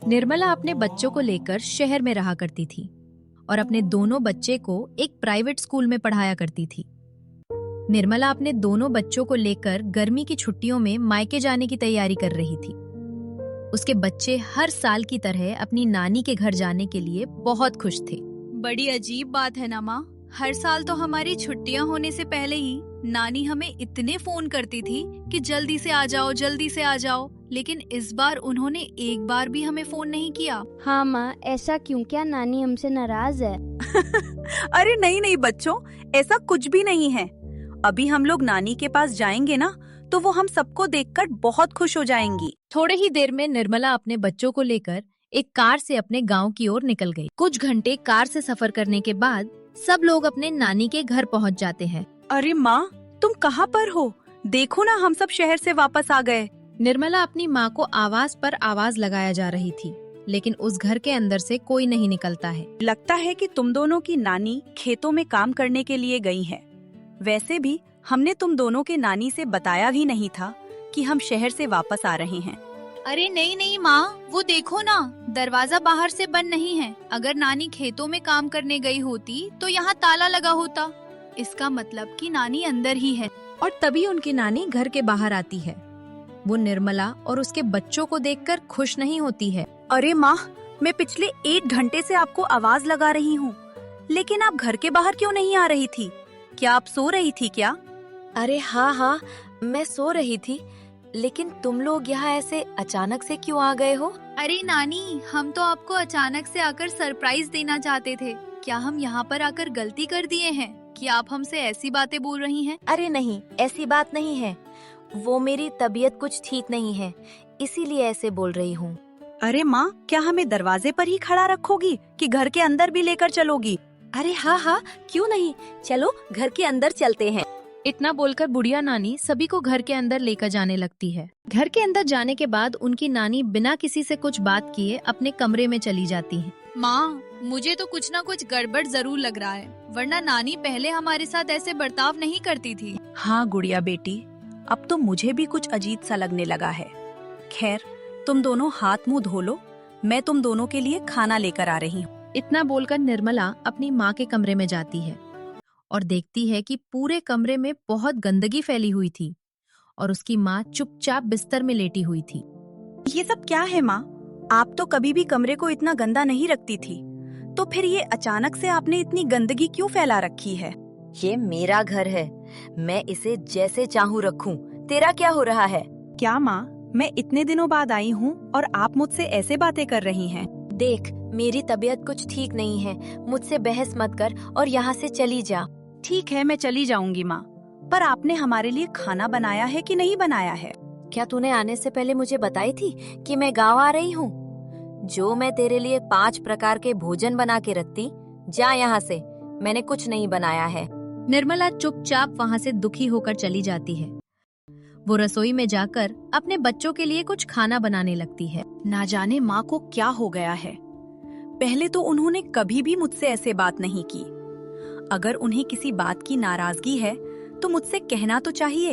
निर्मला अपने बच्चों को लेकर शहर में रहा करती थी और अपने दोनों बच्चे को एक प्राइवेट स्कूल में पढ़ाया करती थी। निर्मला अपने दोनों बच्चों को लेकर गर्मी की छुट्टियों में मायके जाने की तैयारी कर रही थी। उसके बच्चे हर साल की तरह अपनी नानी के घर जाने के लिए बहुत खुश थे। बड़ी अजीब बात है ना माँ, हर साल तो हमारी छुट्टियाँ होने से पहले ही नानी हमें इतने फोन करती थी कि जल्दी से आ जाओ, जल्दी से आ जाओ, लेकिन इस बार उन्होंने एक बार भी हमें फोन नहीं किया। हाँ माँ, ऐसा क्यों? क्या नानी हमसे नाराज है? अरे नहीं नहीं बच्चों, ऐसा कुछ भी नहीं है। अभी हम लोग नानी के पास जाएंगे ना, तो वो हम सबको देखकर बहुत खुश हो जाएंगी। थोड़े ही देर में निर्मला अपने बच्चों को लेकर एक कार से अपने गांव की ओर निकल गई। कुछ घंटे कार से सफर करने के बाद सब लोग अपने नानी के घर पहुंच जाते हैं। अरे माँ, तुम कहाँ पर हो? देखो ना, हम सब शहर से वापस आ गए। निर्मला अपनी माँ को आवाज पर आवाज लगाया जा रही थी, लेकिन उस घर के अंदर से कोई नहीं निकलता है। लगता है कि तुम दोनों की नानी खेतों में काम करने के लिए गई है। वैसे भी हमने तुम दोनों के नानी से बताया भी नहीं था कि हम शहर से वापस आ रहे हैं। अरे नहीं नहीं माँ, वो देखो ना, दरवाजा बाहर से बंद नहीं है। अगर नानी खेतों में काम करने गई होती तो यहाँ ताला लगा होता। इसका मतलब कि नानी अंदर ही है। और तभी उनकी नानी घर के बाहर आती है। वो निर्मला और उसके बच्चों को देखकर खुश नहीं होती है। अरे माँ, मैं पिछले 1 घंटे से आपको आवाज लगा रही हूँ, लेकिन आप घर के बाहर क्यों नहीं आ रही थी? क्या आप सो रही थी क्या? अरे हाँ, मैं सो रही थी, लेकिन तुम लोग यहाँ ऐसे अचानक से क्यों आ गए हो? अरे नानी, हम तो आपको अचानक से आकर सरप्राइज देना चाहते थे। क्या हम यहाँ पर आकर गलती कर दिए हैं कि आप हमसे ऐसी बातें बोल रही हैं? अरे नहीं, ऐसी बात नहीं है। वो मेरी तबीयत कुछ ठीक नहीं है, इसीलिए ऐसे बोल रही हूँ। अरे माँ, क्या हमें दरवाजे पर ही खड़ा रखोगी कि घर के अंदर भी लेकर चलोगी? अरे हाँ, क्यों नहीं, चलो घर के अंदर चलते हैं। इतना बोलकर बुढ़िया नानी सभी को घर के अंदर लेकर जाने लगती है। घर के अंदर जाने के बाद उनकी नानी बिना किसी से कुछ बात किए अपने कमरे में चली जाती है। माँ, मुझे तो कुछ ना कुछ गड़बड़ जरूर लग रहा है, वरना नानी पहले हमारे साथ ऐसे बर्ताव नहीं करती थी। हाँ गुड़िया बेटी, अब तो मुझे भी कुछ अजीब सा लगने लगा है। खैर, तुम दोनों हाथ मुंह धो लो, मैं तुम दोनों के लिए खाना लेकर आ रही हूँ। इतना बोलकर निर्मला अपनी माँ के कमरे में जाती है और देखती है कि पूरे कमरे में बहुत गंदगी फैली हुई थी और उसकी माँ चुपचाप बिस्तर में लेटी हुई थी। ये सब क्या है माँ? आप तो कभी भी कमरे को इतना गंदा नहीं रखती थी, तो फिर ये अचानक से आपने इतनी गंदगी क्यों फैला रखी है? ये मेरा घर है, मैं इसे जैसे चाहूँ रखूं। तेरा क्या हो रहा है? क्या माँ, मैं इतने दिनों बाद आई हूँ और आप मुझसे ऐसे बातें कर रही हैं? देख, मेरी तबीयत कुछ ठीक नहीं है, मुझसे बहस मत कर और यहाँ से चली जा। ठीक है, मैं चली जाऊंगी माँ, पर आपने हमारे लिए खाना बनाया है कि नहीं बनाया है? क्या तूने आने से पहले मुझे बताई थी कि मैं गाँव आ रही हूँ? जो मैं तेरे लिए 5 प्रकार के भोजन बना के रखती। जा यहाँ से, मैंने कुछ नहीं बनाया है। निर्मला चुपचाप वहाँ से दुखी होकर चली जाती है। वो रसोई में जाकर अपने बच्चों के लिए कुछ खाना बनाने लगती है। ना जाने माँ को क्या हो गया है। पहले तो उन्होंने कभी भी मुझसे ऐसे बात नहीं की। अगर उन्हें किसी बात की नाराजगी है तो मुझसे कहना तो चाहिए।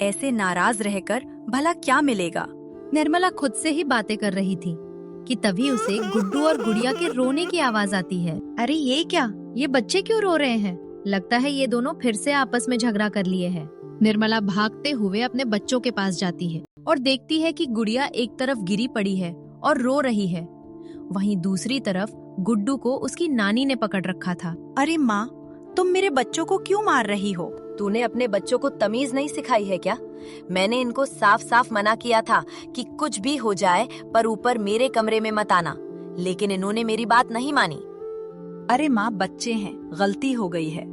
ऐसे नाराज रहकर भला क्या मिलेगा? निर्मला खुद से ही बातें कर रही थी कि तभी उसे गुड्डू और गुड़िया के रोने की आवाज आती है। अरे ये क्या, ये बच्चे क्यों रो रहे हैं? लगता है ये दोनों फिर से आपस में झगड़ा कर लिए हैं। निर्मला भागते हुए अपने बच्चों के पास जाती है और देखती है कि गुड़िया एक तरफ गिरी पड़ी है और रो रही है, वहीं दूसरी तरफ गुड्डू को उसकी नानी ने पकड़ रखा था। अरे माँ, तुम मेरे बच्चों को क्यों मार रही हो? तूने अपने बच्चों को तमीज नहीं सिखाई है क्या? मैंने इनको साफ साफ मना किया था कि कुछ भी हो जाए पर ऊपर मेरे कमरे में मत आना, लेकिन इन्होंने मेरी बात नहीं मानी। अरे माँ, बच्चे हैं, गलती हो गई है।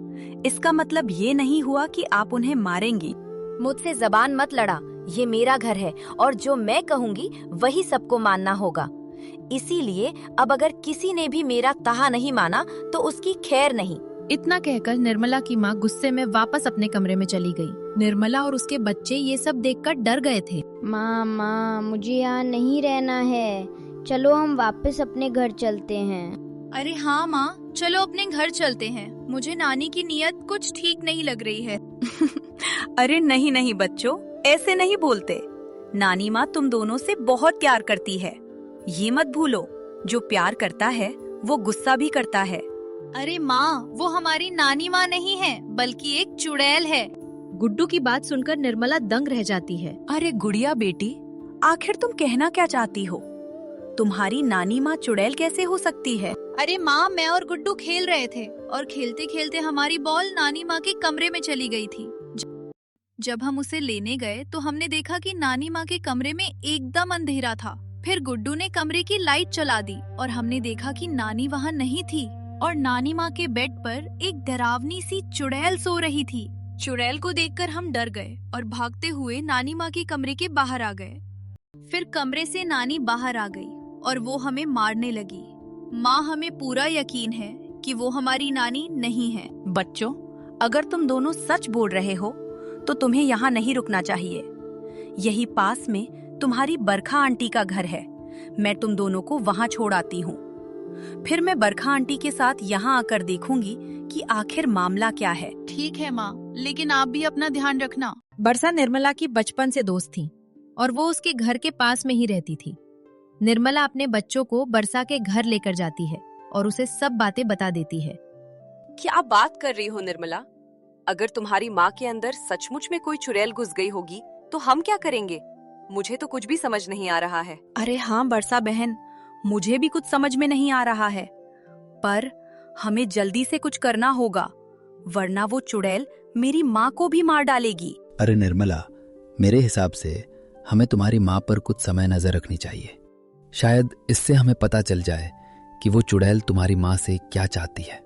इसका मतलब ये नहीं हुआ कि आप उन्हें मारेंगी। मुझसे जबान मत लड़ा, ये मेरा घर है और जो मैं कहूँगी वही सबको मानना होगा। इसीलिए अब अगर किसी ने भी मेरा कहा नहीं माना तो उसकी खैर नहीं। इतना कहकर निर्मला की माँ गुस्से में वापस अपने कमरे में चली गई। निर्मला और उसके बच्चे ये सब देखकर डर गए थे। माँ, मुझे यहाँ नहीं रहना है, चलो हम वापस अपने घर चलते हैं। अरे हाँ माँ, चलो अपने घर चलते हैं। मुझे नानी की नीयत कुछ ठीक नहीं लग रही है। अरे नहीं नहीं बच्चों, ऐसे नहीं बोलते। नानी माँ तुम दोनों से बहुत प्यार करती है। ये मत भूलो, जो प्यार करता है वो गुस्सा भी करता है। अरे माँ, वो हमारी नानी माँ नहीं है बल्कि एक चुड़ैल है। गुड्डू की बात सुनकर निर्मला दंग रह जाती है। अरे गुड़िया बेटी, आखिर तुम कहना क्या चाहती हो? तुम्हारी नानी माँ चुड़ैल कैसे हो सकती है? अरे माँ, मैं और गुड्डू खेल रहे थे और खेलते खेलते हमारी बॉल नानी माँ के कमरे में चली गई थी। जब हम उसे लेने गए तो हमने देखा कि नानी माँ के कमरे में एकदम अंधेरा था। फिर गुड्डू ने कमरे की लाइट चला दी और हमने देखा कि नानी वहाँ नहीं थी और नानी माँ के बेड पर एक डरावनी सी चुड़ैल सो रही थी। चुड़ैल को देखकर हम डर गए और भागते हुए नानी माँ के कमरे के बाहर आ गए। फिर कमरे से नानी बाहर आ गई और वो हमें मारने लगी। माँ, हमें पूरा यकीन है कि वो हमारी नानी नहीं है। बच्चों, अगर तुम दोनों सच बोल रहे हो तो तुम्हें यहाँ नहीं रुकना चाहिए। यही पास में तुम्हारी बरखा आंटी का घर है। मैं तुम दोनों को वहाँ छोड़ आती हूँ। फिर मैं बरखा आंटी के साथ यहाँ आकर देखूंगी कि आखिर मामला क्या है। ठीक है माँ, लेकिन आप भी अपना ध्यान रखना। बरसा निर्मला की बचपन से दोस्त थी और वो उसके घर के पास में ही रहती थी। निर्मला अपने बच्चों को बरसा के घर लेकर जाती है और उसे सब बातें बता देती है। क्या बात कर रही हो निर्मला? अगर तुम्हारी माँ के अंदर सचमुच में कोई चुड़ैल घुस गई होगी तो हम क्या करेंगे? मुझे तो कुछ भी समझ नहीं आ रहा है। अरे हाँ बरसा बहन, मुझे भी कुछ समझ में नहीं आ रहा है, पर हमें जल्दी से कुछ करना होगा, वरना वो चुड़ैल मेरी माँ को भी मार डालेगी। अरे निर्मला, मेरे हिसाब से हमें तुम्हारी माँ पर कुछ समय नजर रखनी चाहिए। शायद इससे हमें पता चल जाए कि वो चुड़ैल तुम्हारी माँ से क्या चाहती है।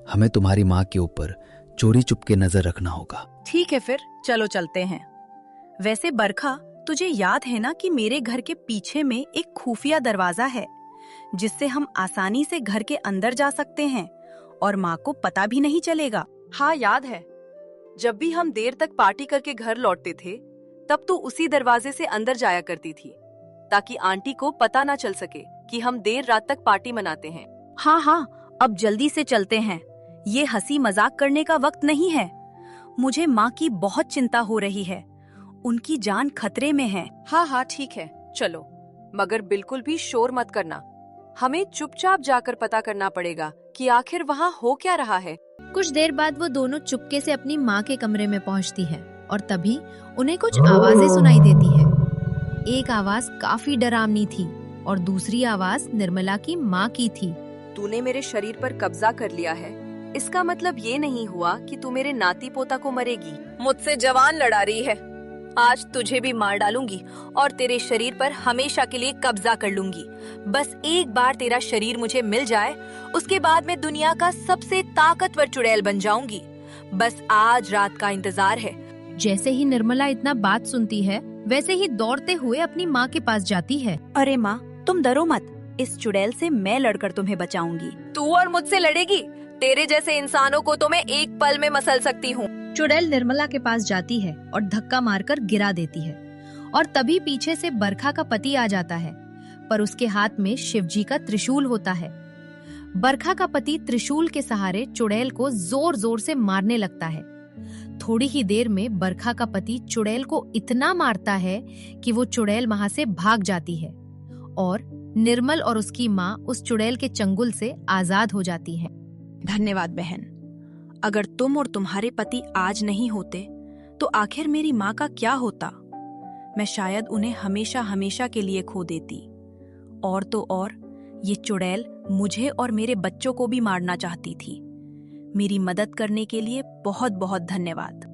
हमें तुम्हारी माँ के ऊपर चोरी चुपके नजर रखना होगा। ठीक है, फिर चलो चलते हैं। वैसे बरखा, तुझे याद है ना कि मेरे घर के पीछे में एक खुफिया दरवाजा है जिससे हम आसानी से घर के अंदर जा सकते हैं और माँ को पता भी नहीं चलेगा। हाँ याद है, जब भी हम देर तक पार्टी करके घर लौटते थे तब तो उसी दरवाजे से अंदर जाया करती थी ताकि आंटी को पता ना चल सके कि हम देर रात तक पार्टी मनाते हैं। हाँ हाँ, अब जल्दी से चलते हैं। ये हंसी मजाक करने का वक्त नहीं है। मुझे माँ की बहुत चिंता हो रही है, उनकी जान खतरे में है। हाँ हाँ ठीक है, चलो, मगर बिल्कुल भी शोर मत करना। हमें चुपचाप जाकर पता करना पड़ेगा कि आखिर वहाँ हो क्या रहा है। कुछ देर बाद वो दोनों चुपके से अपनी माँ के कमरे में पहुँचती है और तभी उन्हें कुछ आवाजें सुनाई देती है। एक आवाज काफी डरावनी थी और दूसरी आवाज निर्मला की माँ की थी। तूने मेरे शरीर पर कब्जा कर लिया है, इसका मतलब ये नहीं हुआ कि तू मेरे नाती पोता को मरेगी। मुझसे जवान लड़ा रही है। आज तुझे भी मार डालूंगी और तेरे शरीर पर हमेशा के लिए कब्जा कर लूंगी। बस एक बार तेरा शरीर मुझे मिल जाए, उसके बाद मैं दुनिया का सबसे ताकतवर चुड़ैल बन जाऊंगी। बस आज रात का इंतजार है। जैसे ही निर्मला इतना बात सुनती है, वैसे ही दौड़ते हुए अपनी माँ के पास जाती है। अरे माँ, तुम डरो मत, इस चुड़ैल से मैं लड़कर तुम्हें बचाऊंगी। तू और मुझसे लड़ेगी? तेरे जैसे इंसानों को तो मैं एक पल में मसल सकती हूँ। चुड़ैल निर्मला के पास जाती है और धक्का मारकर गिरा देती है और तभी पीछे से बरखा का पति आ जाता है, पर उसके हाथ में शिवजी का त्रिशूल होता है। बरखा का पति त्रिशूल के सहारे चुड़ैल को जोर जोर से मारने लगता है। थोड़ी ही देर में बरखा का पति चुड़ैल को इतना मारता है कि वो चुड़ैल वहां से भाग जाती है और निर्मल और उसकी माँ उस चुड़ैल के चंगुल से आजाद हो जाती हैं। धन्यवाद बहन। अगर तुम और तुम्हारे पति आज नहीं होते तो आखिर मेरी माँ का क्या होता? मैं शायद उन्हें हमेशा हमेशा के लिए खो देती। और तो और, ये चुड़ैल मुझे और मेरे बच्चों को भी मारना चाहती थी। मेरी मदद करने के लिए बहुत बहुत धन्यवाद।